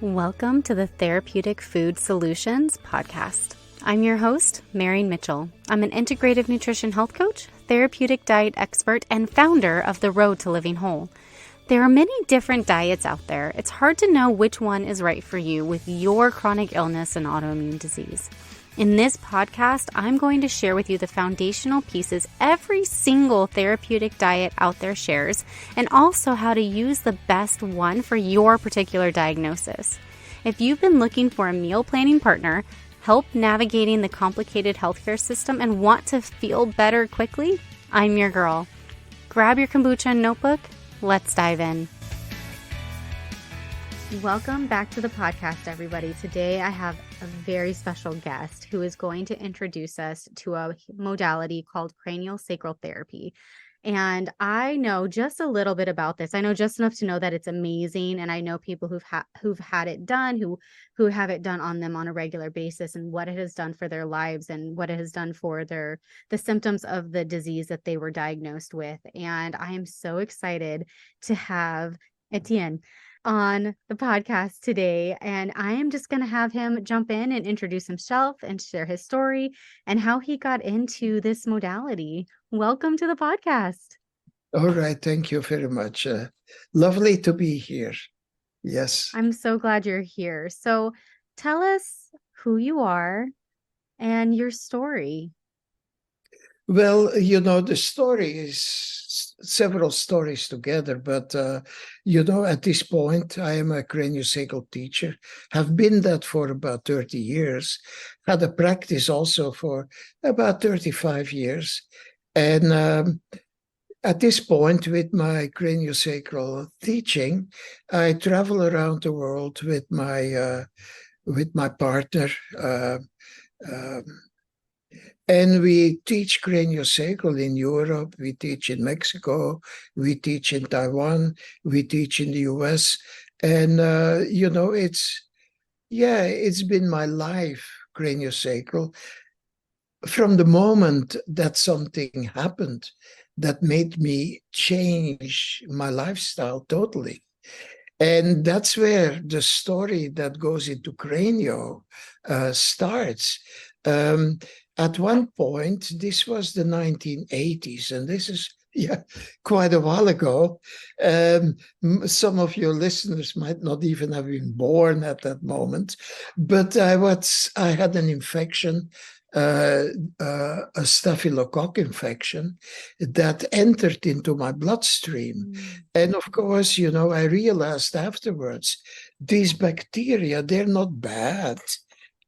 Welcome to the Therapeutic Food Solutions podcast. I'm your host, Marian Mitchell. I'm an integrative nutrition health coach, therapeutic diet expert, and founder of The Road to Living Whole. There are many different diets out there. It's hard to know which one is right for you with your chronic illness and autoimmune disease. In this podcast, I'm going to share with you the foundational pieces every single therapeutic diet out there shares, and also how to use the best one for your particular diagnosis. If you've been looking for a meal planning partner, help navigating the complicated healthcare system, and want to feel better quickly, I'm your girl. Grab your kombucha and notebook. Let's dive in. Welcome back to the podcast, everybody. Today I have a very special guest who is going to introduce us to a modality called craniosacral therapy. And I know just a little bit about this. I know just enough to know that it's amazing, and I know people who've had it done, who have it done on them on a regular basis, and what it has done for their lives and what it has done for the symptoms of the disease that they were diagnosed with. And I am so excited to have Etienne on the podcast today, and I am just going to have him jump in and introduce himself and share his story and how he got into this modality. Welcome to the podcast. All right, thank you very much. Lovely to be here. Yes. I'm so glad you're here. So tell us who you are and your story. Well, the story is several stories together, but, at this point, I am a craniosacral teacher, have been that for about 30 years, had a practice also for about 35 years. And at this point, with my craniosacral teaching, I travel around the world with my partner, and we teach craniosacral in Europe, we teach in Mexico, we teach in Taiwan, we teach in the US. And, it's been my life, craniosacral, from the moment that something happened that made me change my lifestyle totally. And that's where the story that goes into cranio starts. At one point, this was the 1980s, and this is quite a while ago. Some of your listeners might not even have been born at that moment, but I had an infection, a staphylococcus infection that entered into my bloodstream. And of course, I realized afterwards, these bacteria, they're not bad.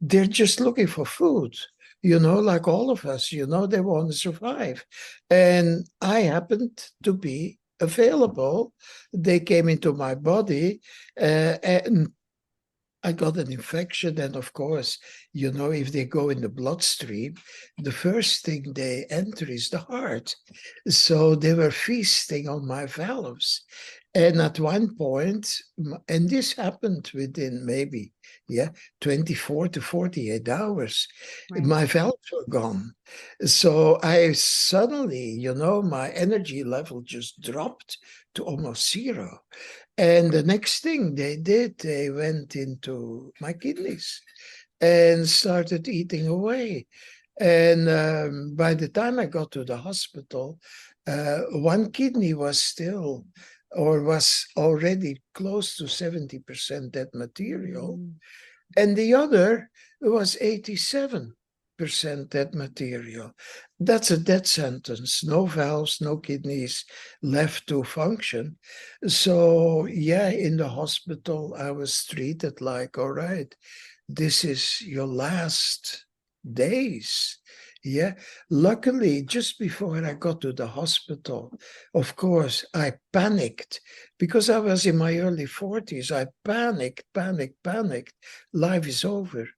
They're just looking for food, like all of us, they want to survive. And I happened to be available. They came into my body, and I got an infection. And of course, if they go in the bloodstream, the first thing they enter is the heart. So they were feasting on my valves. And at one point, and this happened within maybe 24 to 48 hours, right, my valves were gone. So I suddenly, my energy level just dropped to almost zero. And the next thing they did, they went into my kidneys and started eating away. And by the time I got to the hospital, one kidney was already close to 70% dead material. And the other was 87% dead material. That's a death sentence. No valves, no kidneys left to function. So, in the hospital, I was treated like, all right, this is your last days. Luckily, just before I got to the hospital, of course, I panicked because I was in my early 40s. I panicked. Life is over.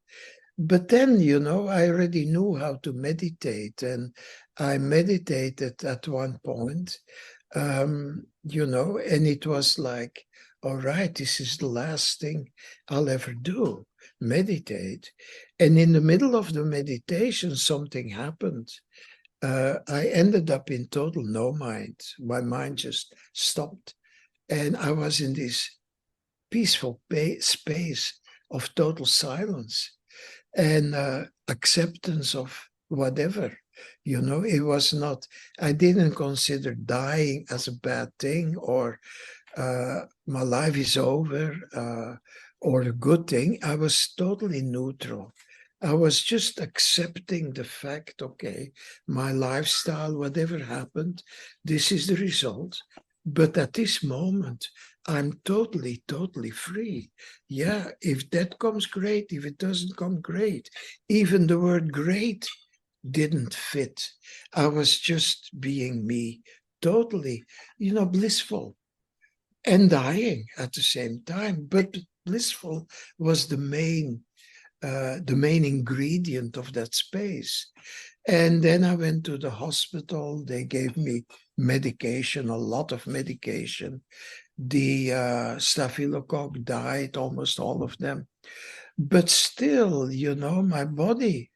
But then, I already knew how to meditate, and I meditated at one point, and it was like, all right, this is the last thing I'll ever do, meditate. And in the middle of the meditation, something happened. I ended up in total no mind. My mind just stopped. And I was in this peaceful space of total silence and acceptance of whatever. It was not, I didn't consider dying as a bad thing, or my life is over, or a good thing. I was totally neutral. I was just accepting the fact, okay, my lifestyle, whatever happened, this is the result. But at this moment, I'm totally, totally free. Yeah, if that comes, great. If it doesn't come, great. Even the word great didn't fit. I was just being me, totally, blissful and dying at the same time. But blissful was the main ingredient of that space. And then I went to the hospital. They gave me medication, a lot of medication. The staphylococcus died, almost all of them. But still, my body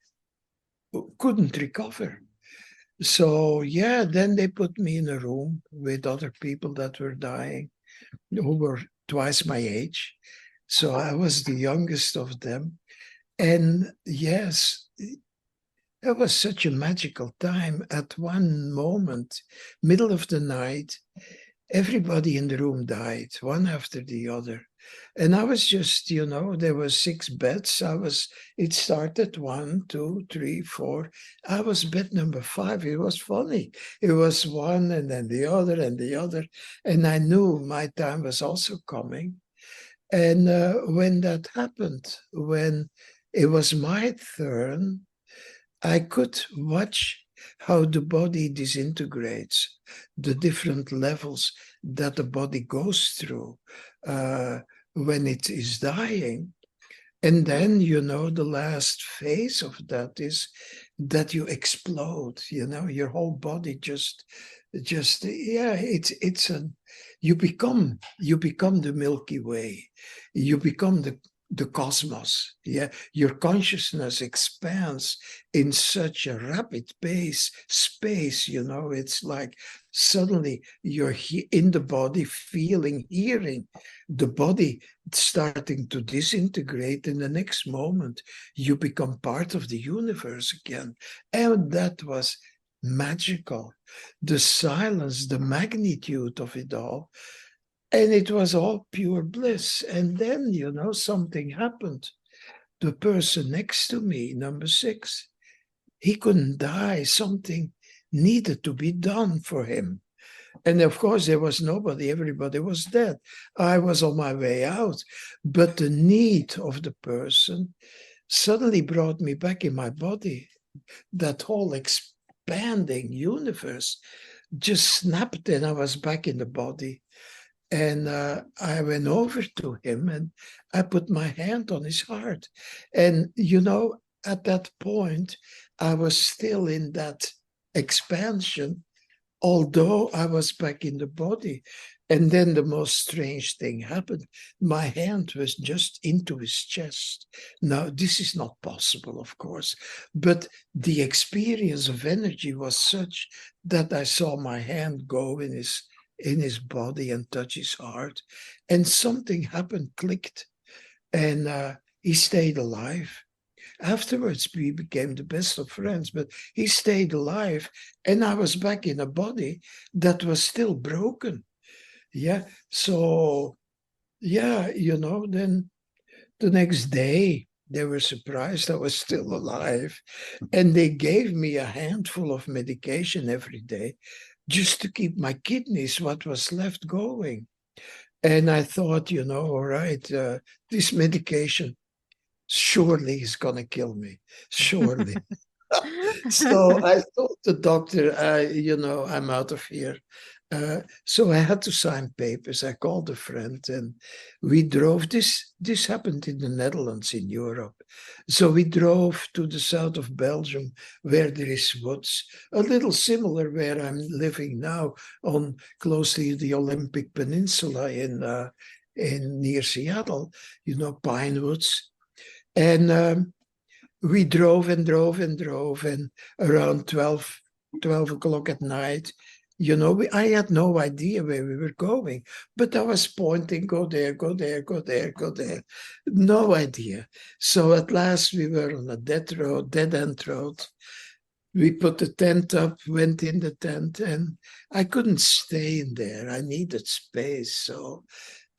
couldn't recover. So, yeah, then they put me in a room with other people that were dying, who were twice my age. So I was the youngest of them. And yes, it was such a magical time. At one moment, middle of the night, everybody in the room died, one after the other. And I was just, there were 6 beds. It started 1, 2, 3, 4. I was bed number 5. It was funny. It was one and then the other and the other. And I knew my time was also coming. And when that happened, when it was my turn, I could watch how the body disintegrates, the different levels that the body goes through when it is dying. And then, the last phase of that is that you explode, your whole body you become the Milky Way. You become the cosmos. Yeah, your consciousness expands in such a rapid space. It's like suddenly you're in the body, feeling, hearing the body starting to disintegrate. In the next moment, you become part of the universe again. And that was magical. The silence, the magnitude of it all. And it was all pure bliss. And then, something happened. The person next to me, number 6, he couldn't die. Something needed to be done for him. And of course, there was nobody. Everybody was dead. I was on my way out. But the need of the person suddenly brought me back in my body. That whole expanding universe just snapped, and I was back in the body. And I went over to him and I put my hand on his heart. And, at that point, I was still in that expansion, although I was back in the body. And then the most strange thing happened. My hand was just into his chest. Now, this is not possible, of course, but the experience of energy was such that I saw my hand go in his body and touch his heart. And something happened, clicked, and he stayed alive. Afterwards, we became the best of friends, but he stayed alive, and I was back in a body that was still broken. Yeah. So, yeah, then the next day, they were surprised I was still alive. And they gave me a handful of medication every day just to keep my kidneys, what was left, going. And I thought, all right, this medication surely is going to kill me. Surely. So I told the doctor, I'm out of here. So I had to sign papers. I called a friend and we drove. This happened in the Netherlands, in Europe. So we drove to the south of Belgium, where there is woods, a little similar where I'm living now, on close to the Olympic Peninsula in near Seattle, pine woods. And we drove and drove and drove, and around 12 o'clock at night, I had no idea where we were going, but I was pointing, go there, go there, go there, go there. No idea. So at last we were on a dead end road. We put the tent up, went in the tent, and I couldn't stay in there. I needed space. So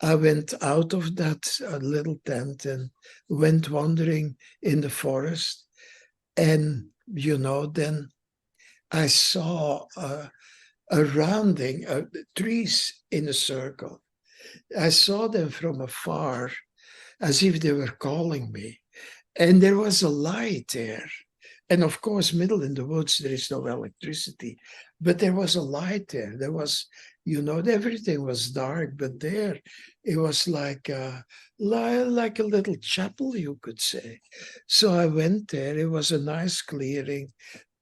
I went out of that little tent and went wandering in the forest. And, then I saw a rounding, trees in a circle. I saw them from afar as if they were calling me. And there was a light there. And of course, middle in the woods, there is no electricity, but there was a light there. There was, everything was dark, but there it was like a little chapel, you could say. So I went there. It was a nice clearing,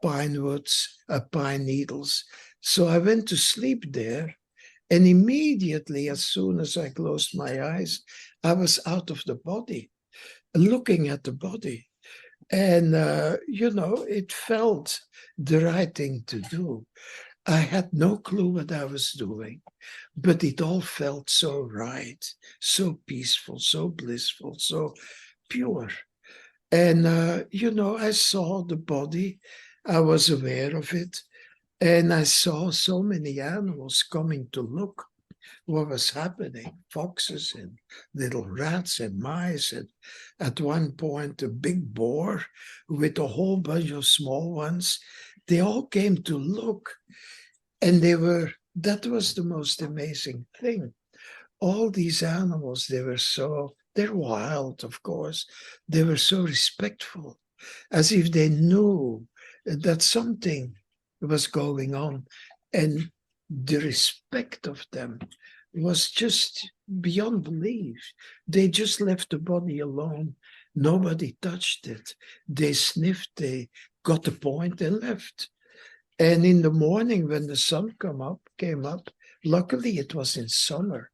pine woods, pine needles. So I went to sleep there. And immediately, as soon as I closed my eyes, I was out of the body, looking at the body. And, it felt the right thing to do. I had no clue what I was doing, but it all felt so right, so peaceful, so blissful, so pure. And, I saw the body, I was aware of it, and I saw so many animals coming to look what was happening. Foxes and little rats and mice, and at one point a big boar with a whole bunch of small ones. They all came to look, and that was the most amazing thing. All these animals, they're wild, of course. They were so respectful, as if they knew that something was going on. And the respect of them was just beyond belief. They just left the body alone. Nobody touched it. They sniffed, they got the point and left. And in the morning when the sun came up, luckily it was in summer,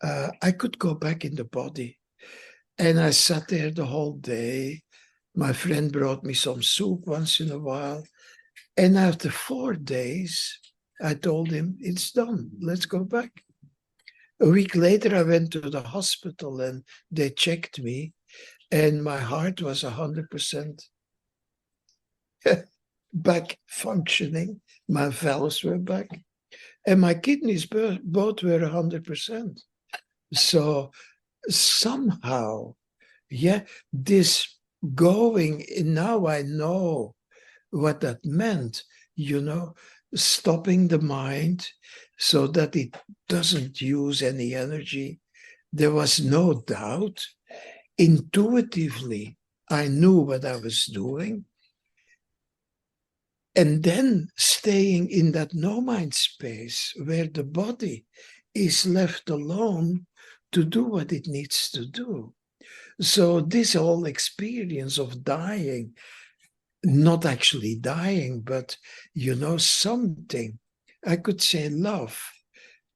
I could go back in the body. And I sat there the whole day. My friend brought me some soup once in a while. And after 4 days, I told him, it's done. Let's go back. A week later, I went to the hospital and they checked me, and my heart was 100% back functioning. My valves were back, and my kidneys both were 100%. So somehow, this going, now I know what that meant, stopping the mind so that it doesn't use any energy. There was no doubt. Intuitively, I knew what I was doing. And then staying in that no mind space where the body is left alone to do what it needs to do. So this whole experience of dying, not actually dying, but, something, I could say love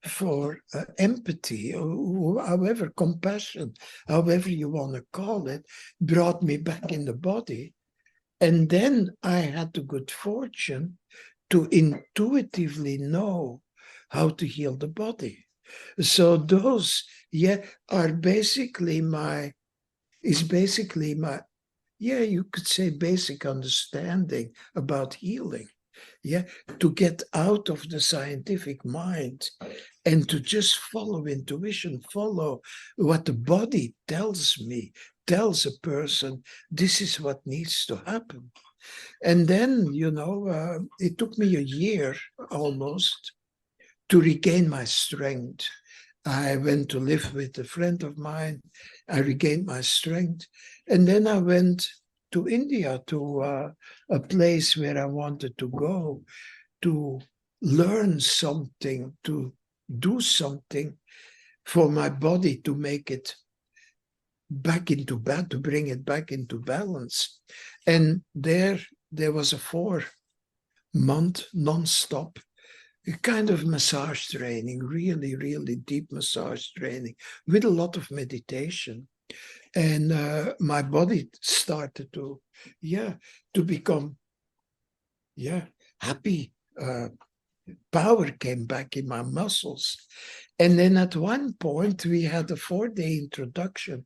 for empathy, or however, compassion, however you want to call it, brought me back in the body. And then I had the good fortune to intuitively know how to heal the body. So those, are basically you could say basic understanding about healing. To get out of the scientific mind and to just follow intuition, follow what the body tells a person, this is what needs to happen. And then, it took me a year almost to regain my strength. I went to live with a friend of mine. I regained my strength. And then I went to India, to a place where I wanted to go to learn something, to do something for my body to make it back into to bring it back into balance. And there was a 4-month non-stop kind of massage training, really, really deep massage training with a lot of meditation. And my body started to become, happy, power came back in my muscles. And then at one point, we had a 4-day introduction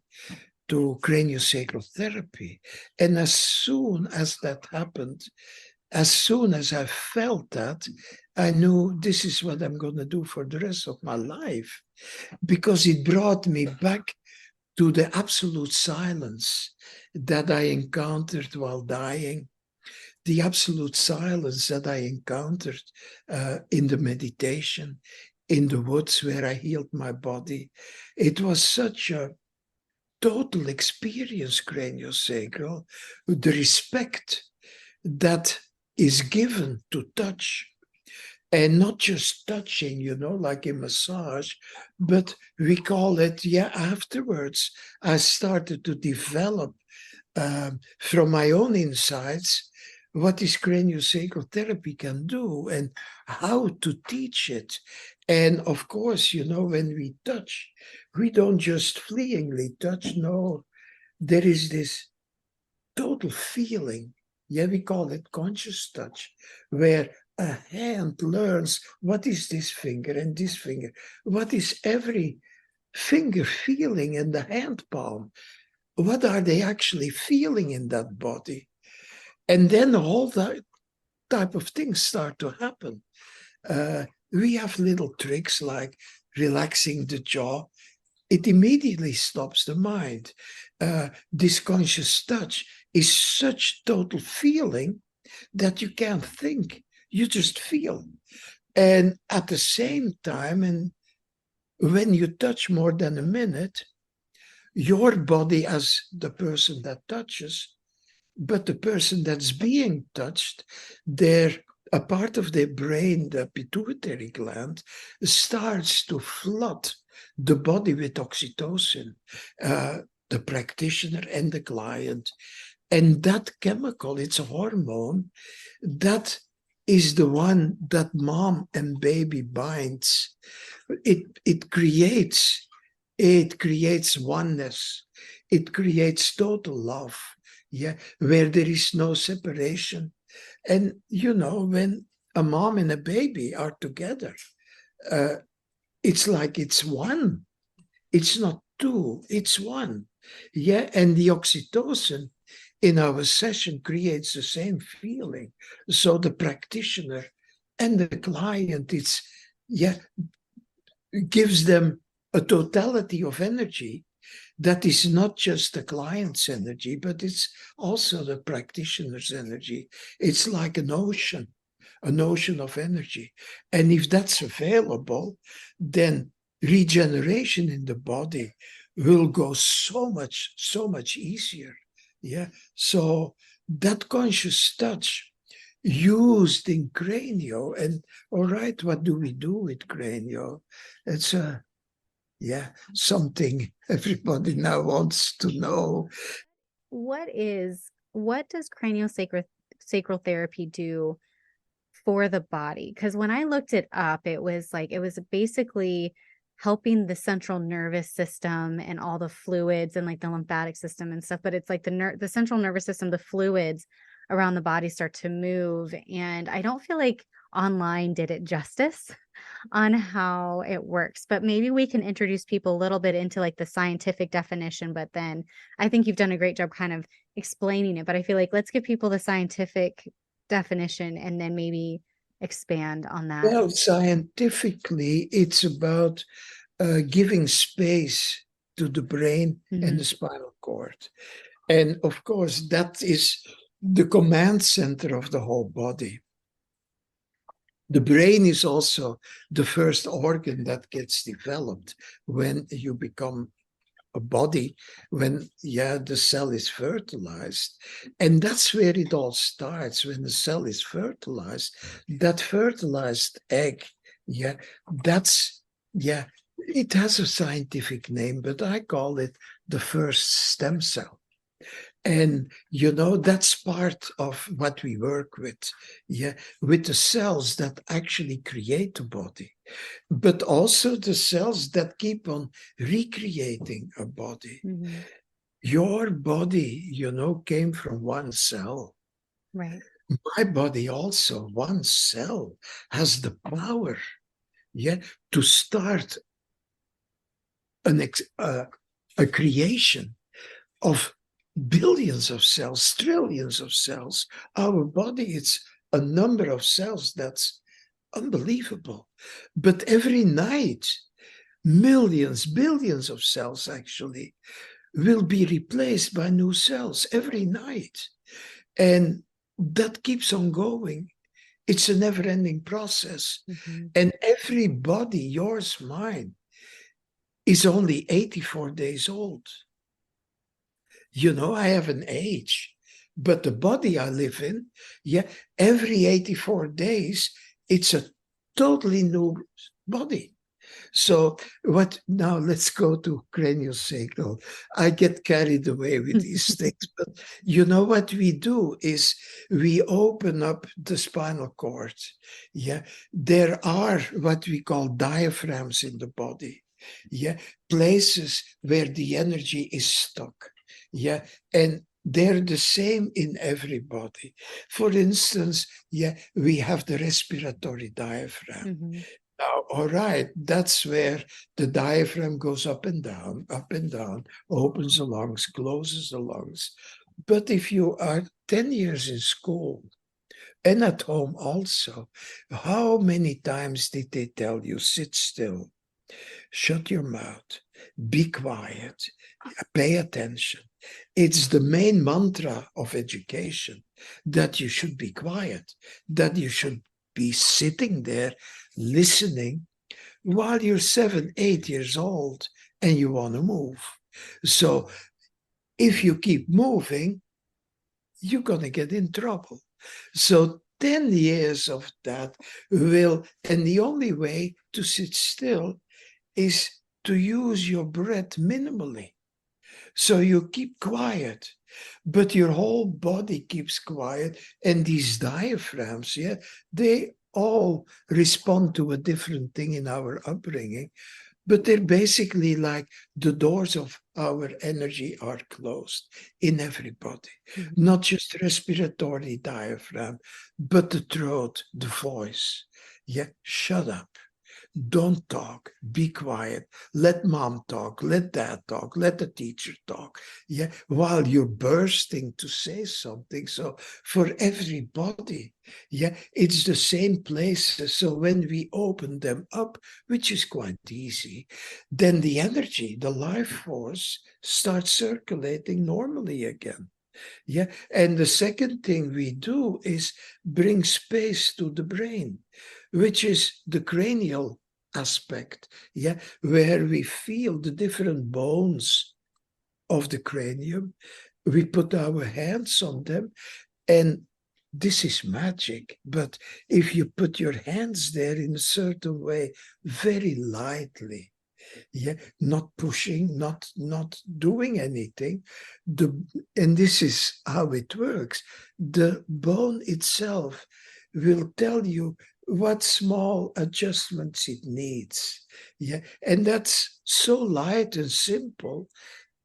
to craniosacral therapy. And as soon as that happened, as soon as I felt that, I knew this is what I'm going to do for the rest of my life, because it brought me back to the absolute silence that I encountered while dying, the absolute silence that I encountered in the meditation, in the woods where I healed my body. It was such a total experience, craniosacral, the respect that is given to touch. And not just touching, like a massage, but we call it, afterwards, I started to develop from my own insights what this craniosacral therapy can do and how to teach it. And of course, when we touch, we don't just fleetingly touch. No, there is this total feeling. Yeah, we call it conscious touch, where a hand learns what is this finger and this finger, what is every finger feeling in the hand palm, what are they actually feeling in that body. And then all that type of things start to happen. We have little tricks like relaxing the jaw. It immediately stops the mind. This conscious touch is such total feeling that you can't think. You just feel. And at the same time, and when you touch more than a minute, your body as the person that touches, but the person that's being touched, a part of their brain, the pituitary gland, starts to flood the body with oxytocin, the practitioner and the client. And that chemical, it's a hormone, that is the one that mom and baby binds. It creates oneness. It creates total love, where there is no separation. And, when a mom and a baby are together, it's like it's one. It's not two, it's one. And the oxytocin in our session creates the same feeling. So the practitioner and the client, gives them a totality of energy that is not just the client's energy, but it's also the practitioner's energy. It's like an ocean of energy. And if that's available, then regeneration in the body will go so much easier. So that conscious touch used in Cranio, and all right, what do we do with Cranio? It's something everybody now wants to know. What does sacral therapy do for the body? Because when I looked it up, it was basically helping the central nervous system and all the fluids and like the lymphatic system and stuff. But it's like the central nervous system, the fluids around the body start to move. And I don't feel like online did it justice on how it works, but maybe we can introduce people a little bit into like the scientific definition. But then I think you've done a great job kind of explaining it, but I feel like let's give people the scientific definition and then maybe expand on that. Well, scientifically, it's about giving space to the brain and the spinal cord. And of course, that is the command center of the whole body. The brain is also the first organ that gets developed when you become a body, when the cell is fertilized. And that's where it all starts. When the cell is fertilized, that fertilized egg, it has a scientific name, but I call it the first stem cell. And, that's part of what we work with, with the cells that actually create the body, but also the cells that keep on recreating a body. Your body, came from one cell. Right. My body also, one cell, has the power, to start a creation of billions of cells, trillions of cells. Our body, it's a number of cells that's unbelievable. But every night, millions, billions of cells actually will be replaced by new cells every night. And that keeps on going. It's a never-ending process. Mm-hmm. And every body, yours, mine, is only 84 days old. I have an age, but the body I live in, every 84 days, it's a totally new body. So now let's go to craniosacral. I get carried away with these things, but what we do is we open up the spinal cord. There are what we call diaphragms in the body. Places where the energy is stuck. And they're the same in everybody. For instance, we have the respiratory diaphragm. Mm-hmm. Now, all right, that's where the diaphragm goes up and down, opens the lungs, closes the lungs. But if you are 10 years in school and at home also, how many times did they tell you, sit still, shut your mouth, be quiet, pay attention? It's the main mantra of education that you should be quiet, that you should be sitting there listening while you're 7, 8 years old and you want to move. So if you keep moving, you're going to get in trouble. So 10 years of that and the only way to sit still is to use your breath minimally. So you keep quiet, but your whole body keeps quiet. And these diaphragms, they all respond to a different thing in our upbringing. But they're basically like the doors of our energy are closed in everybody. Mm-hmm. Not just respiratory diaphragm, but the throat, the voice. Shut up. Don't talk, be quiet, let mom talk, let dad talk, let the teacher talk, while you're bursting to say something. So for everybody, it's the same places. So when we open them up, which is quite easy, then the energy, the life force starts circulating normally again. And the second thing we do is bring space to the brain, which is the cranial aspect, where we feel the different bones of the cranium. We put our hands on them, and this is magic. But if you put your hands there in a certain way, very lightly, not pushing, not doing anything, and this is how it works. The bone itself will tell you what small adjustments it needs. And that's so light and simple.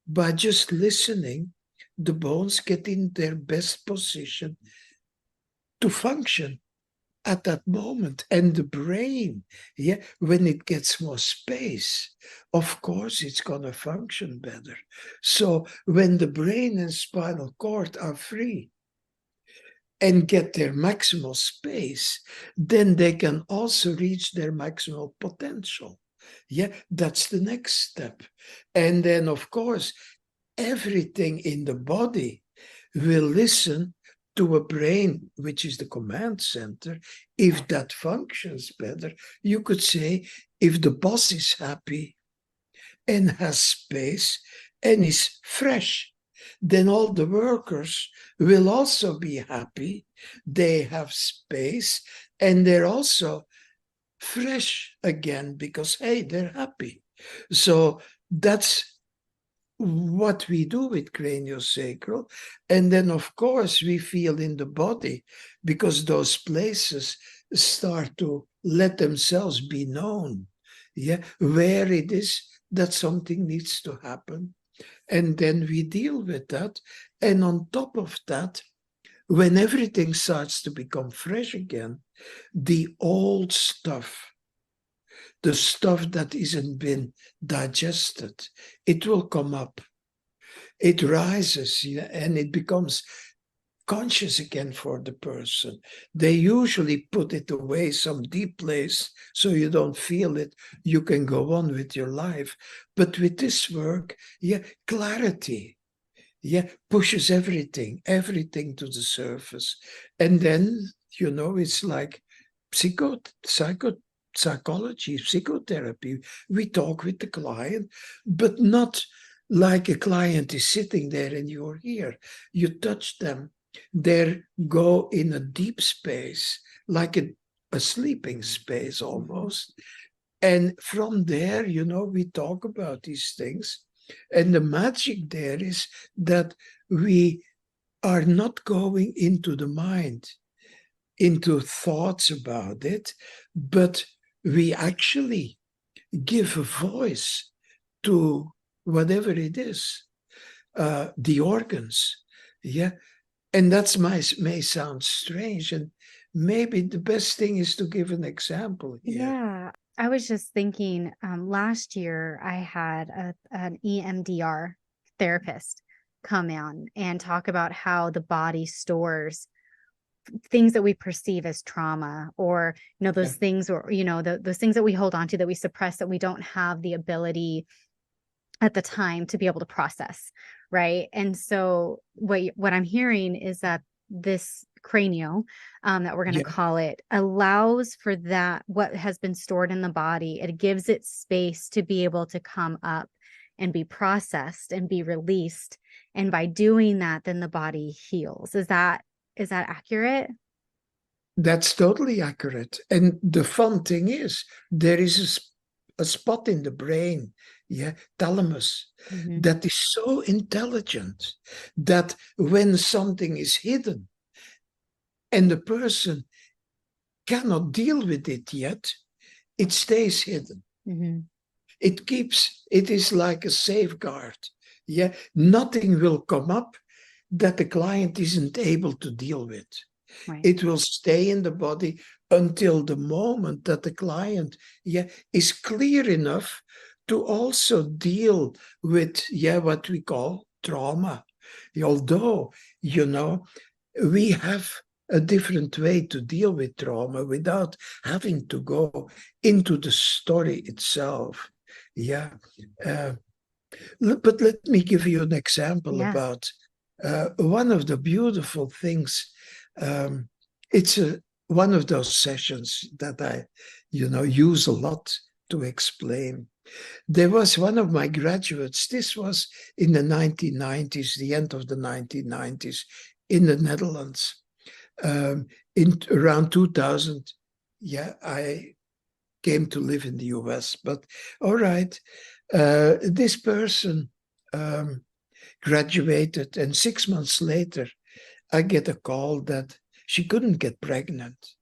By just listening, the bones get in their best position to function at that moment. And the brain, when it gets more space, of course it's going to function better. So when the brain and spinal cord are free and get their maximal space, then they can also reach their maximal potential. That's the next step. And then, of course, everything in the body will listen to a brain, which is the command center. If that functions better, you could say, if the boss is happy and has space and is fresh, then all the workers will also be happy. They have space and they're also fresh again because, hey, they're happy. So that's what we do with craniosacral. And then, of course, we feel in the body because those places start to let themselves be known. Where it is that something needs to happen. And then we deal with that. And on top of that, when everything starts to become fresh again, the old stuff, the stuff that isn't been digested, it will come up. It rises, and it becomes conscious again for the person. They usually put it away some deep place so you don't feel it. You can go on with your life. But with this work, clarity, pushes everything to the surface. And then, it's like psychology, psychotherapy. We talk with the client, but not like a client is sitting there and you're here. You touch them. They go in a deep space, like a sleeping space almost. And from there, we talk about these things. And the magic there is that we are not going into the mind, into thoughts about it, but we actually give a voice to whatever it is, the organs. And that may sound strange, and maybe the best thing is to give an example here. Yeah, I was just thinking, last year I had an EMDR therapist come in and talk about how the body stores things that we perceive as trauma, or those things, or those things that we hold on to, that we suppress, that we don't have the ability at the time to be able to process, right? And so what I'm hearing is that this cranio, that we're going to call it, allows for that, what has been stored in the body. It gives it space to be able to come up and be processed and be released. And by doing that, then the body heals. Is that accurate? That's totally accurate. And the fun thing is, there is a spot in the brain, thalamus, that is so intelligent that when something is hidden and the person cannot deal with it yet, it stays hidden. It is like a safeguard. Nothing will come up that the client isn't able to deal with. Right. It will stay in the body until the moment that the client is clear enough to also deal with what we call trauma. Although, we have a different way to deal with trauma without having to go into the story itself. But let me give you an example about one of the beautiful things. It's one of those sessions that I, use a lot to explain. There was one of my graduates, this was in the 1990s, the end of the 1990s, in the Netherlands. In around 2000, I came to live in the US. But all right, this person graduated, and 6 months later, I get a call that she couldn't get pregnant.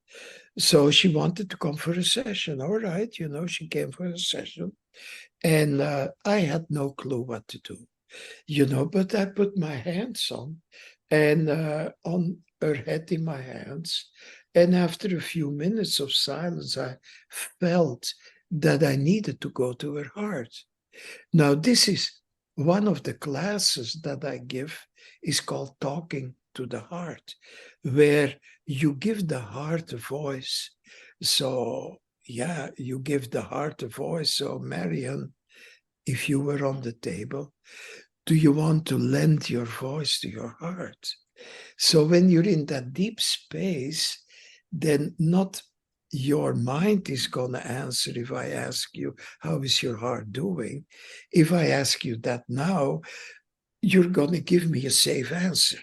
So she wanted to come for a session. All right, she came for a session. And I had no clue what to do, but I put my hands on her head in my hands. And after a few minutes of silence, I felt that I needed to go to her heart. Now, this is one of the classes that I give, is called Talking to the Heart, where you give the heart a voice. So, you give the heart a voice. So, Marian, if you were on the table, do you want to lend your voice to your heart? So when you're in that deep space, then not your mind is going to answer if I ask you, how is your heart doing? If I ask you that now, you're going to give me a safe answer.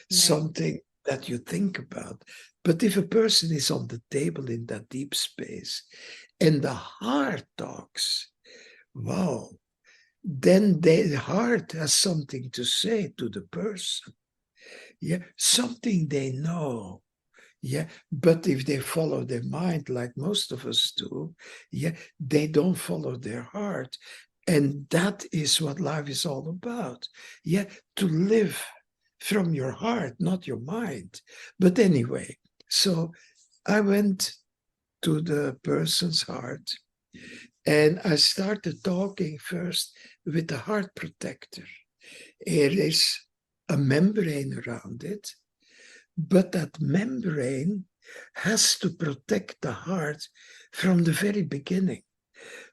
Something that you think about. But if a person is on the table in that deep space and the heart talks, wow, then the heart has something to say to the person. Something they know. But if they follow their mind, like most of us do, they don't follow their heart. And that is what life is all about. To live from your heart, not your mind. But anyway, so I went to the person's heart and I started talking first with the heart protector. There is a membrane around it, but that membrane has to protect the heart from the very beginning.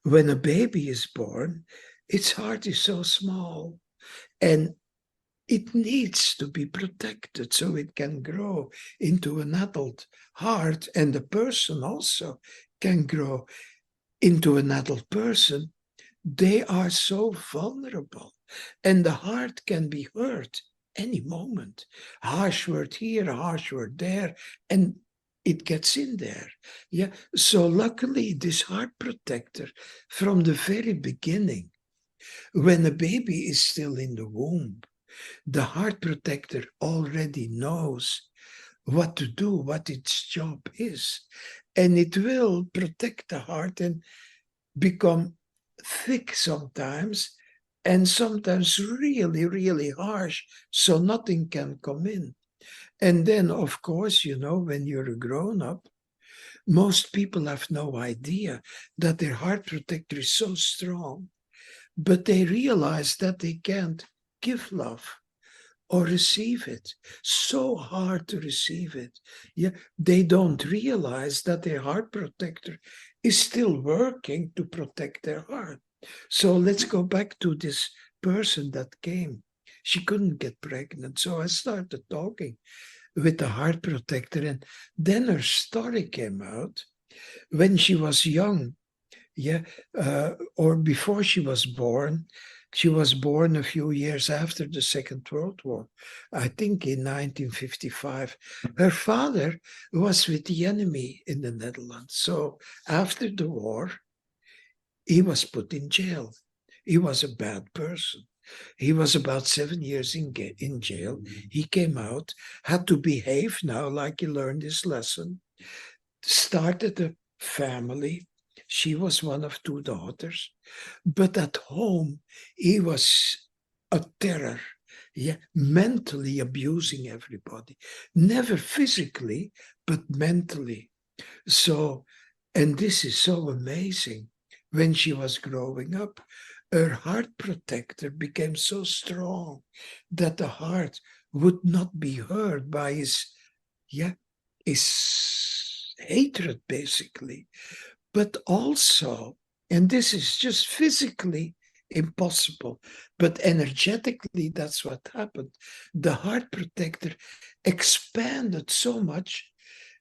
When a baby is born, its heart is so small and it needs to be protected so it can grow into an adult heart, and the person also can grow into an adult person. They are so vulnerable, and the heart can be hurt any moment. Harsh word here, harsh word there, and it gets in there. Yeah. So luckily, this heart protector, from the very beginning, when a baby is still in the womb, the heart protector already knows what to do, what its job is, and it will protect the heart and become thick sometimes, and sometimes really, really harsh, so nothing can come in. And then, of course, when you're a grown up, most people have no idea that their heart protector is so strong, but they realize that they can't give love or receive it. So hard to receive it. Yeah, they don't realize that their heart protector is still working to protect their heart. So let's go back to this person that came. She couldn't get pregnant. So I started talking with the heart protector, and then her story came out when she was young. Yeah, or before she was born. She was born a few years after the Second World War, I think in 1955. Her father was with the enemy in the Netherlands. So after the war, he was put in jail. He was a bad person. He was about 7 years in jail. He came out, had to behave now like he learned his lesson, started a family. She was one of 2 daughters. But at home, he was a terror. Yeah, mentally abusing everybody. Never physically, but mentally. So, and this is so amazing. When she was growing up, her heart protector became so strong that the heart would not be hurt by his hatred, basically. But also, and this is just physically impossible, but energetically, that's what happened. The heart protector expanded so much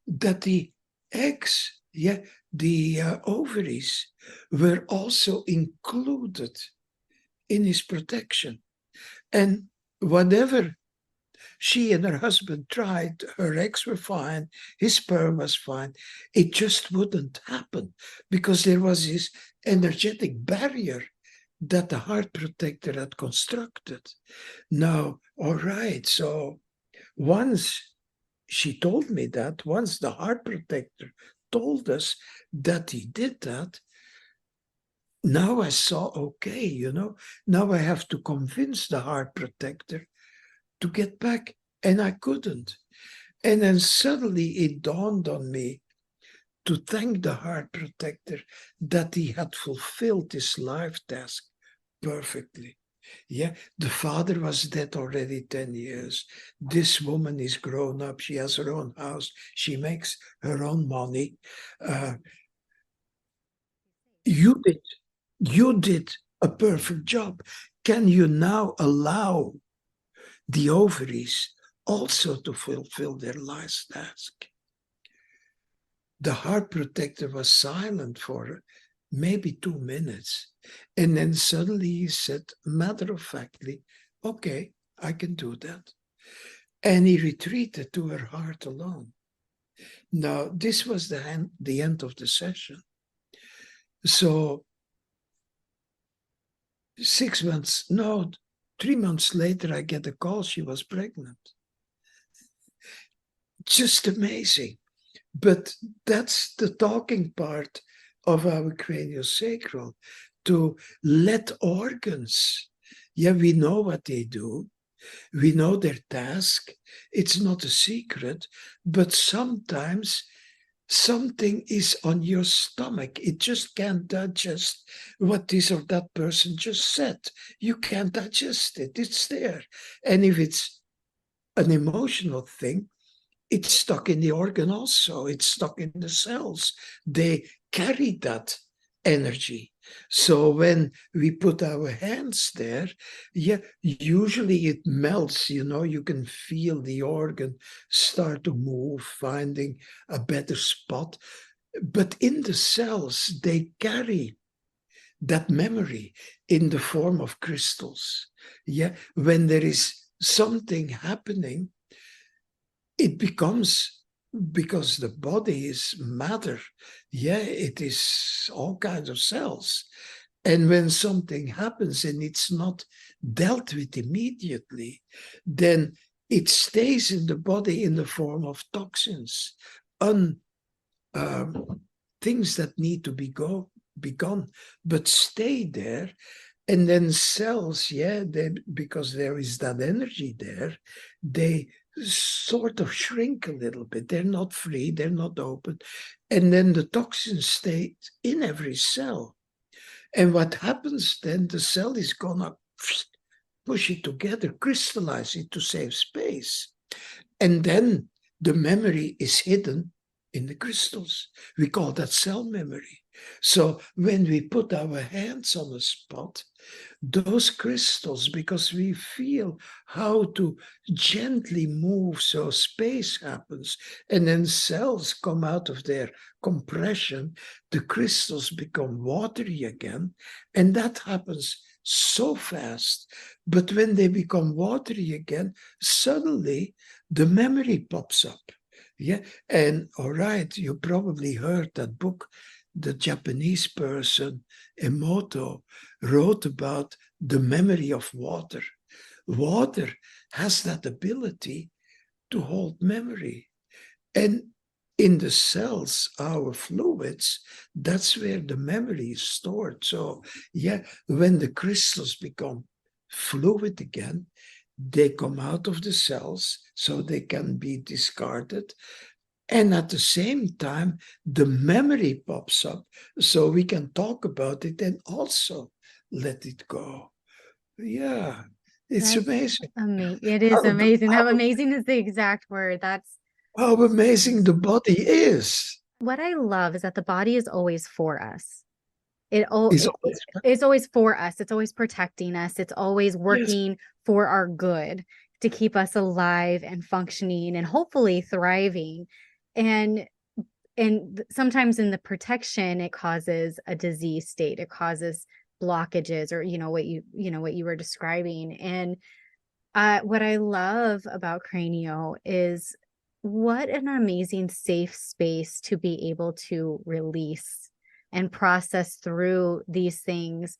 that the eggs, the ovaries, were also included in his protection. And whatever she and her husband tried, her eggs were fine, his sperm was fine. It just wouldn't happen because there was this energetic barrier that the heart protector had constructed. Now, all right, so once she told me that, once the heart protector told us that he did that, now I saw, okay, now I have to convince the heart protector to get back, and I couldn't. And then suddenly it dawned on me to thank the heart protector that he had fulfilled his life task perfectly. Yeah, the father was dead already 10 years. This woman is grown up. She has her own house. She makes her own money. You did a perfect job. Can you now allow the ovaries also to fulfill their last task? The heart protector was silent for maybe 2 minutes. And then suddenly he said, matter-of-factly, okay, I can do that. And he retreated to her heart alone. Now, this was the end of the session. So 3 months later, I get a call she was pregnant. Just amazing. But that's the talking part of our craniosacral, to let organs, we know what they do, We know their task. It's not a secret, but sometimes something is on your stomach. It just can't digest what this or that person just said. You can't digest it. It's there. And if it's an emotional thing, it's stuck in the organ also. It's stuck in the cells. They carry that energy. So when we put our hands there, usually it melts, you can feel the organ start to move, finding a better spot. But in the cells, they carry that memory in the form of crystals. When there is something happening, it becomes, because the body is matter, it is all kinds of cells. And when something happens and it's not dealt with immediately, then it stays in the body in the form of toxins, things that need to be gone, but stay there. And then cells, because there is that energy there, they sort of shrink a little bit. They're not free, they're not open. And then the toxins stay in every cell. And what happens then, the cell is gonna push it together, crystallize it to save space. And then the memory is hidden in the crystals. We call that cell memory. So when we put our hands on a spot, those crystals, because we feel how to gently move so space happens, and then cells come out of their compression, the crystals become watery again, and that happens so fast. But when they become watery again, suddenly the memory pops up. And all right, you probably heard that book. The Japanese person, Emoto, wrote about the memory of water. Water has that ability to hold memory. And in the cells, our fluids, that's where the memory is stored. So, when the crystals become fluid again, they come out of the cells so they can be discarded. And at the same time, the memory pops up so we can talk about it and also let it go. It's amazing. It is amazing. How amazing is the exact word. That's how amazing the body is. What I love is that the body is always for us. It's always for us. It's always protecting us. It's always working for our good to keep us alive and functioning and hopefully thriving. And sometimes in the protection, it causes a disease state. It causes blockages, or what you were describing. And what I love about Cranio is what an amazing safe space to be able to release and process through these things.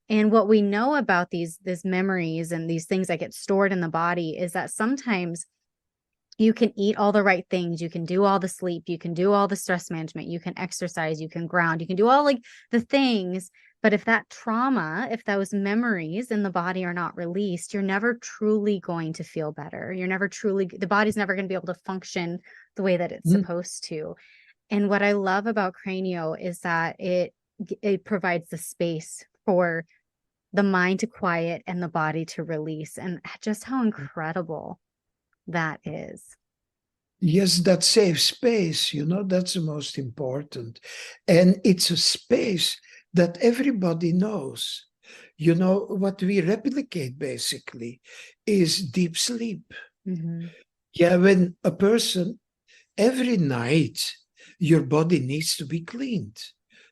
And what we know about these memories and these things that get stored in the body is that sometimes you can eat all the right things, you can do all the sleep, you can do all the stress management, you can exercise, you can ground, you can do all like the things. But if that trauma, if those memories in the body are not released, you're never truly going to feel better. The body's never going to be able to function the way that it's supposed to. And what I love about Cranio is that it provides the space for the mind to quiet and the body to release, and just how incredible that is. Yes, that safe space, that's the most important. And it's a space that everybody knows. What we replicate basically is deep sleep. When a person, every night, your body needs to be cleaned.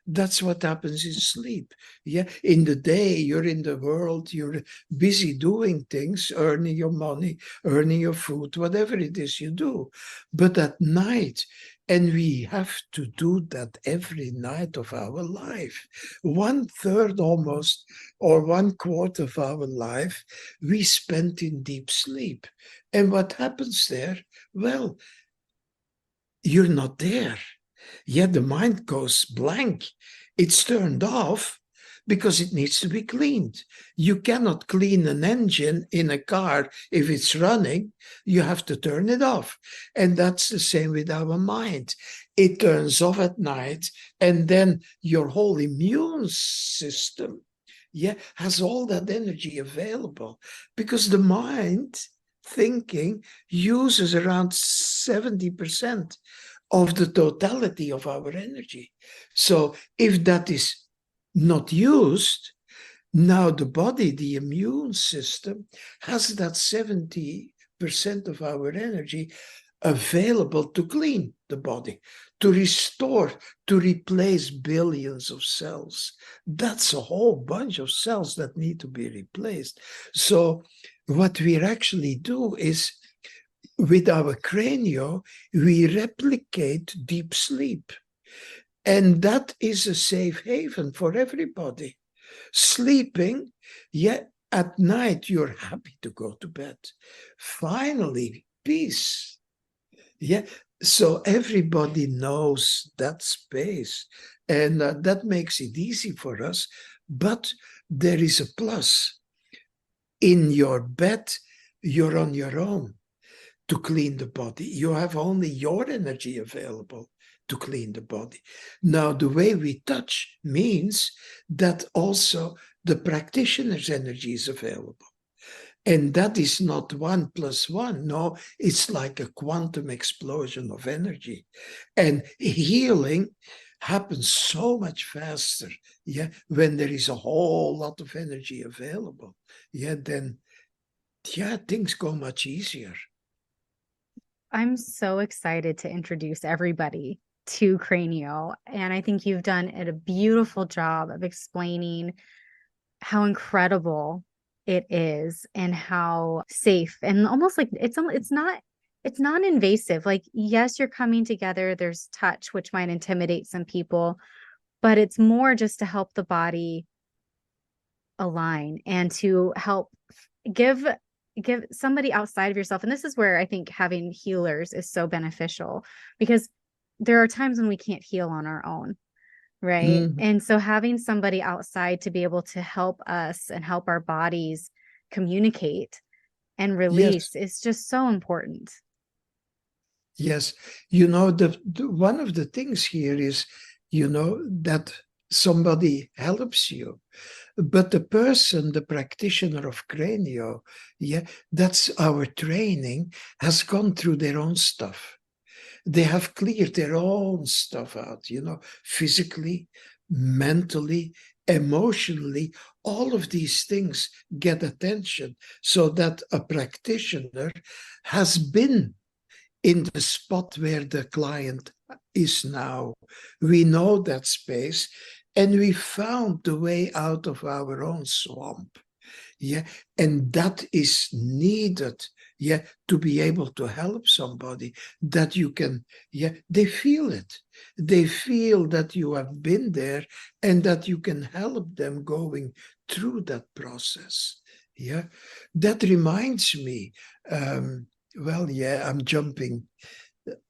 That's what happens in sleep. In the day, you're in the world, you're busy doing things, earning your money, earning your food, whatever it is you do. But at night, and we have to do that every night of our life, 1/3 almost, or 1/4 of our life, we spend in deep sleep. And what happens there? Well, you're not there. The mind goes blank. It's turned off, because it needs to be cleaned. You cannot clean an engine in a car if it's running. You have to turn it off. And that's the same with our mind. It turns off at night, and then your whole immune system has all that energy available, because the mind thinking uses around 70% of the totality of our energy. So if that is not used, now the body, the immune system, has that 70% of our energy available to clean the body, to restore, to replace billions of cells. That's a whole bunch of cells that need to be replaced. So what we actually do is, with our cranio, we replicate deep sleep. And that is a safe haven for everybody. Sleeping, at night you're happy to go to bed. Finally, peace. So everybody knows that space, and that makes it easy for us. But there is a plus. In your bed, you're on your own to clean the body. You have only your energy available to clean the body. Now, the way we touch means that also the practitioner's energy is available. And that is not 1 + 1. No, it's like a quantum explosion of energy. And healing happens so much faster, when there is a whole lot of energy available. Then things go much easier. I'm so excited to introduce everybody to Cranio. And I think you've done a beautiful job of explaining how incredible it is and how safe and almost like it's non-invasive. Like, yes, you're coming together. There's touch, which might intimidate some people, but it's more just to help the body align and to help give somebody outside of yourself. And this is where I think having healers is so beneficial, because there are times when we can't heal on our own. Right. Mm. And so having somebody outside to be able to help us and help our bodies communicate and release is just so important. Yes. The one of the things here is, that somebody helps you. But the person, the practitioner of Cranio, that's our training, has gone through their own stuff. They have cleared their own stuff out, physically, mentally, emotionally. All of these things get attention, so that a practitioner has been in the spot where the client is now. We know that space, and we found the way out of our own swamp. And that is needed, to be able to help somebody, that you can, they feel it. They feel that you have been there and that you can help them going through that process. That reminds me, I'm jumping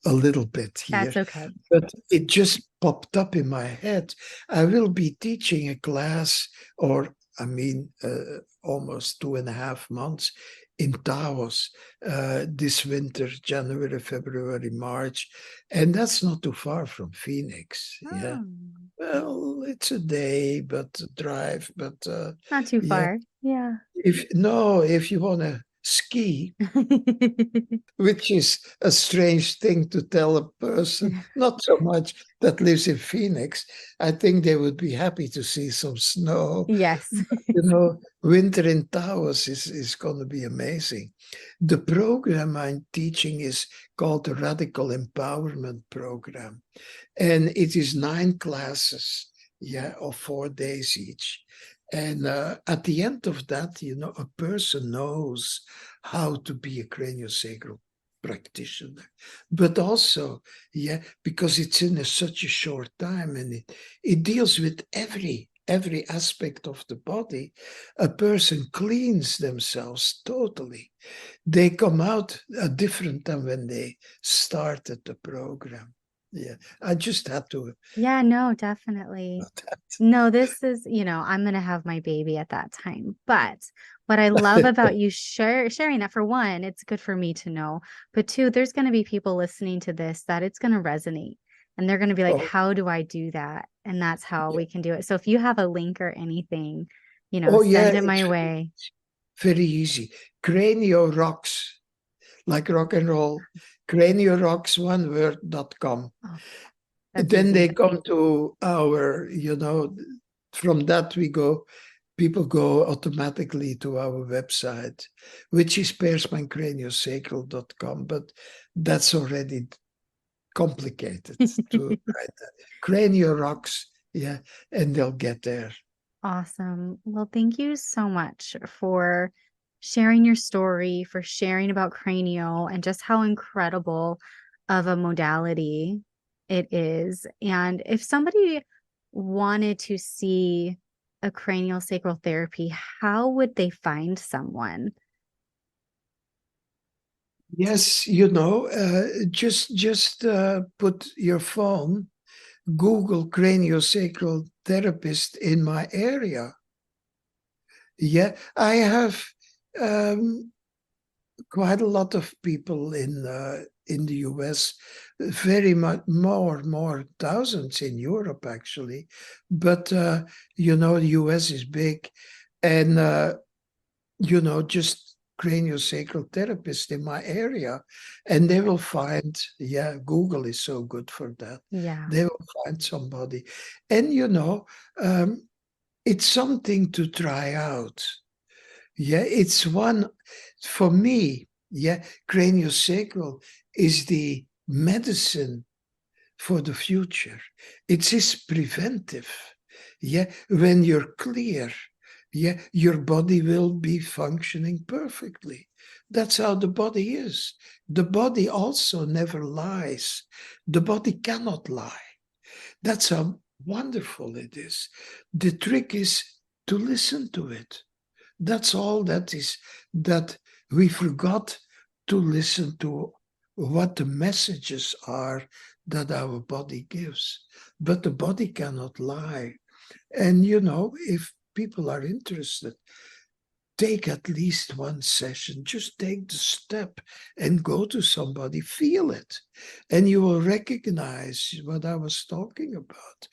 a little bit here. That's okay. But it just popped up in my head. I will be teaching a class, almost 2.5 months in Taos this winter, January, February, March. And that's not too far from Phoenix. Oh. Well, it's a day, but drive, but Not too far. Yeah. If you want to ski, which is a strange thing to tell a person, not so much that lives in Phoenix. I think they would be happy to see some snow. Yes. Winter in Taos is going to be amazing. The program I'm teaching is called the Radical Empowerment Program. And it is 9 classes, of 4 days each. And at the end of that, a person knows how to be a craniosacral practitioner. But also, because it's in such a short time, and it deals with every aspect of the body. A person cleans themselves totally. They come out different than when they started the program. Yeah. I just had to. Yeah, no, definitely. No, this is, I'm going to have my baby at that time. But what I love about you sharing that, for one, it's good for me to know. But two, there's going to be people listening to this that it's going to resonate. And they're going to be like, Oh, how do I do that? And that's how yeah. we can do it. So if you have a link or anything, Oh, yeah. send it It's my way. very easy. Cranio rocks, like rock and roll. Cranio rocks, one word.com. Oh, that's Then they easy. come to our, from that people go automatically to our website, which is peirsmancraniosacral.com, but that's already complicated to write that. Cranio rocks, yeah, and they'll get there. Awesome. Well, thank you so much for sharing your story, for sharing about Cranio and just how incredible of a modality it is. And if somebody wanted to see a cranial sacral therapy, how would they find someone? Yes, just put your phone, Google craniosacral therapist in my area. Yeah, I have um, quite a lot of people in the US, very much more thousands in Europe actually, but the US is big, and just craniosacral therapist in my area, and they will find, yeah, Google is so good for that. Yeah. They will find somebody, and it's something to try out. Yeah, it's one for me. Yeah, craniosacral is the medicine for the future. It is preventive. Yeah, when you're clear, yeah, your body will be functioning perfectly. That's how the body is. The body also never lies. The body cannot lie. That's how wonderful it is. The trick is to listen to it. That's all that we forgot to listen to what the messages are that our body gives. But the body cannot lie. And if people are interested, take at least one session. Just take the step and go to somebody, feel it, and you will recognize what I was talking about.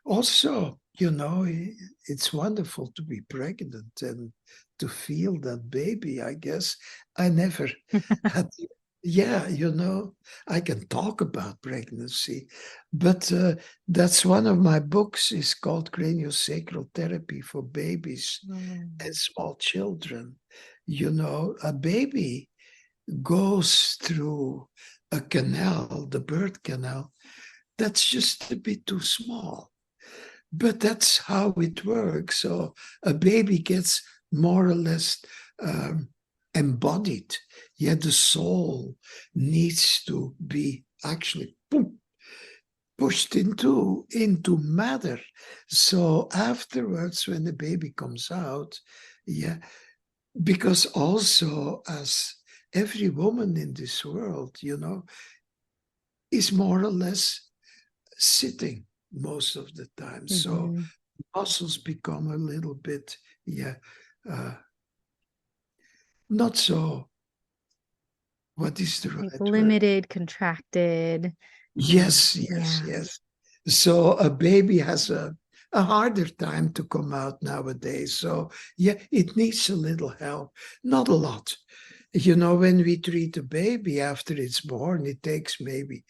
Also, it's wonderful to be pregnant and to feel that baby. I guess I never had, yeah, I can talk about pregnancy, but that's one of my books is called Craniosacral Therapy for Babies Mm. and Small Children. A baby goes through a canal, the birth canal, that's just a bit too small. But that's how it works. So a baby gets more or less embodied. Yet the soul needs to be actually pushed into matter. So afterwards, when the baby comes out, yeah, because also as every woman in this world, is more or less sitting most of the time. So Mhm. muscles become a little bit, yeah, uh, not so, what is the Like right word? limited, contracted. Yes, yes, Yeah. yes. So a baby has a harder time to come out nowadays. So yeah, it needs a little help, not a lot. When we treat a baby after it's born, it takes maybe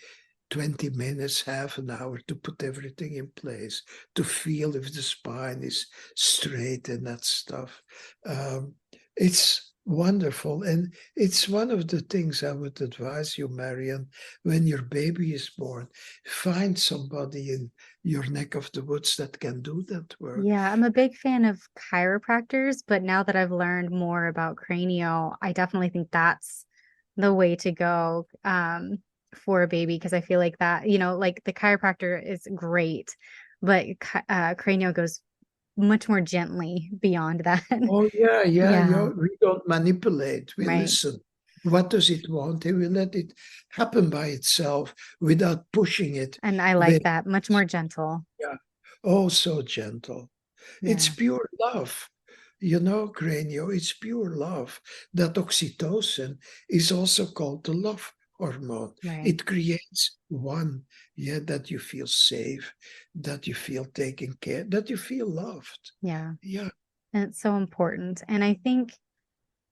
20 minutes, half an hour to put everything in place, to feel if the spine is straight and that stuff. It's wonderful. And it's one of the things I would advise you, Marian, when your baby is born, find somebody in your neck of the woods that can do that work. Yeah, I'm a big fan of chiropractors, but now that I've learned more about cranial, I definitely think that's the way to go for a baby because I feel like that, like the chiropractor is great, but cranial goes much more gently beyond that. Oh, yeah, yeah, Yeah, we don't manipulate, we right. listen. What does it want? He will let it happen by itself without pushing it. And I like that. Much more gentle. Yeah. Oh, so gentle. It's Yeah. pure love. Cranio, it's pure love. That oxytocin is also called the love hormone. Right. It creates that you feel safe, that you feel taken care, that you feel loved. Yeah. Yeah. And it's so important. And I think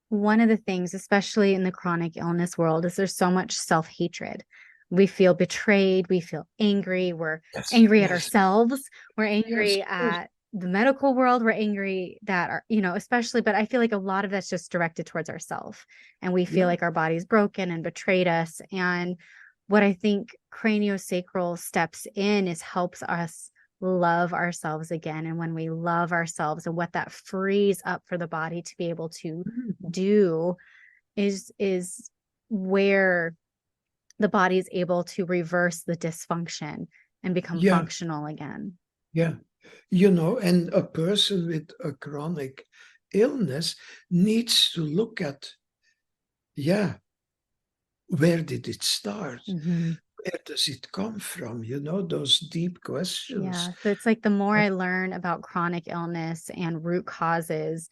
one of the things, especially in the chronic illness world, is there's so much self-hatred. We feel betrayed. We feel angry. We're Yes. angry at Yes. ourselves. We're Yes. angry at the medical world. We're angry that especially, but I feel like a lot of that's just directed towards ourselves. And we feel Yeah. like our body's broken and betrayed us. And what I think craniosacral steps in is helps us love ourselves again. And when we love ourselves, and what that frees up for the body to be able to do is where the body is able to reverse the dysfunction and become Yeah. functional again. Yeah. And a person with a chronic illness needs to look at, where did it start? Mm-hmm. Where does it come from? Those deep questions. Yeah. So it's like the more I learn about chronic illness and root causes,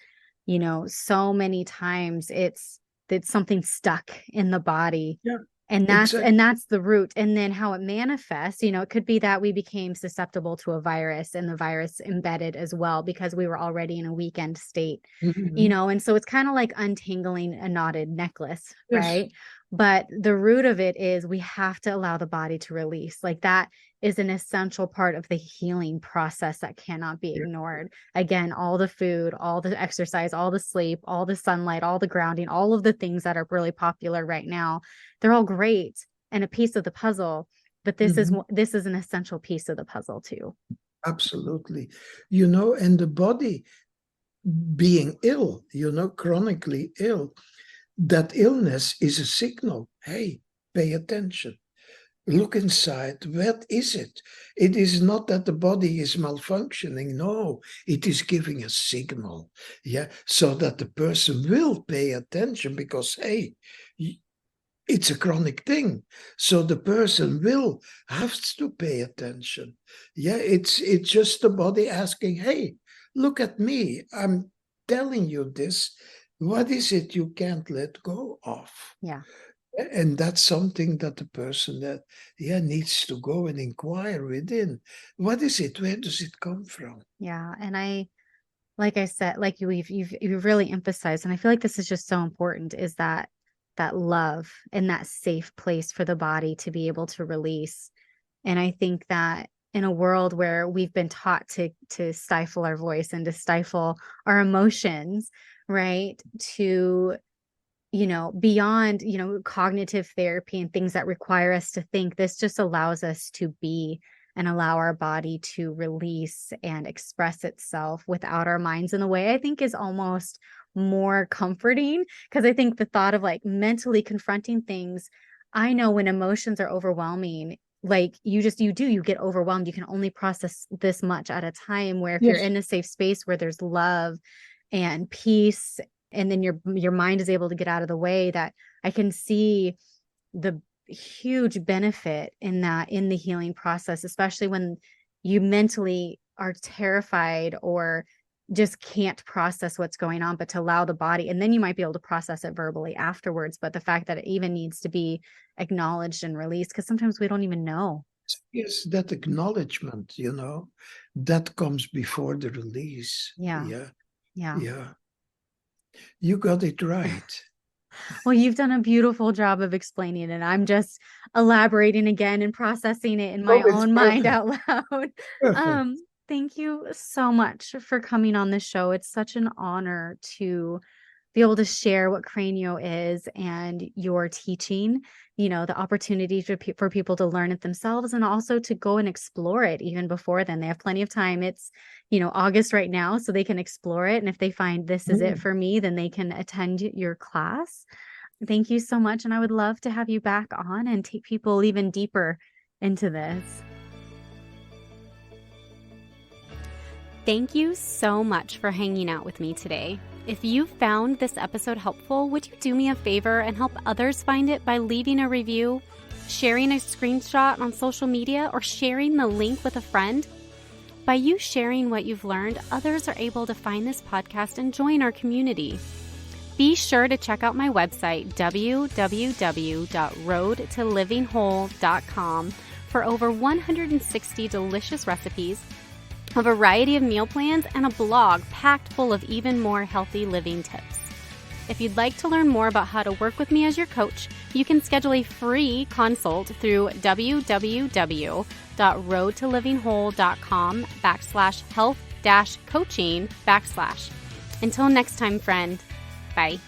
so many times it's something stuck in the body. Yeah. And Exactly. that's the root. And then how it manifests, it could be that we became susceptible to a virus and the virus embedded as well because we were already in a weakened state, and so it's kind of like untangling a knotted necklace, Yes. right? But the root of it is we have to allow the body to release. Like that is an essential part of the healing process that cannot be ignored. Again, all the food, all the exercise, all the sleep, all the sunlight, all the grounding, all of the things that are really popular right now, they're all great and a piece of the puzzle, but this is an essential piece of the puzzle too. Absolutely. And the body being ill, chronically ill, that illness is a signal. Hey, pay attention. Look inside. What is it? It is not that the body is malfunctioning. No, it is giving a signal. So that the person will pay attention because, hey, it's a chronic thing. So the person will have to pay attention. It's just the body asking, hey, look at me. I'm telling you this. What is it you can't let go of? Yeah. And that's something that the person needs to go and inquire within. What is it? Where does it come from? Yeah. And like I said, like you've really emphasized, and I feel like this is just so important, is that love and that safe place for the body to be able to release. And I think that in a world where we've been taught to stifle our voice and to stifle our emotions, right? To beyond, cognitive therapy and things that require us to think, this just allows us to be and allow our body to release and express itself without our minds in a way I think is almost more comforting. Because I think the thought of like mentally confronting things, I know when emotions are overwhelming, like you get overwhelmed. You can only process this much at a time, where if you're in a safe space where there's love and peace, and then your mind is able to get out of the way, that I can see the huge benefit in the healing process, especially when you mentally are terrified or just can't process what's going on, but to allow the body, and then you might be able to process it verbally afterwards. But the fact that it even needs to be acknowledged and released, because sometimes we don't even know. Yes, that acknowledgement, that comes before the release. Yeah. You got it right. Well, you've done a beautiful job of explaining it. I'm just elaborating again and processing it in my It's own mind perfect. out loud. Perfect. Thank you so much for coming on the show. It's such an honor to be able to share what Cranio is and your teaching, the opportunity for people to learn it themselves, and also to go and explore it even before then. They have plenty of time. It's, August right now, so they can explore it. And if they find this is it for me, then they can attend your class. Thank you so much. And I would love to have you back on and take people even deeper into this. Thank you so much for hanging out with me today. If you found this episode helpful, would you do me a favor and help others find it by leaving a review, sharing a screenshot on social media, or sharing the link with a friend? By you sharing what you've learned, others are able to find this podcast and join our community. Be sure to check out my website, www.roadtolivingwhole.com, for over 160 delicious recipes, a variety of meal plans, and a blog packed full of even more healthy living tips. If you'd like to learn more about how to work with me as your coach, you can schedule a free consult through www.roadtolivingwhole.com/health-coaching/. Until next time, friend. Bye.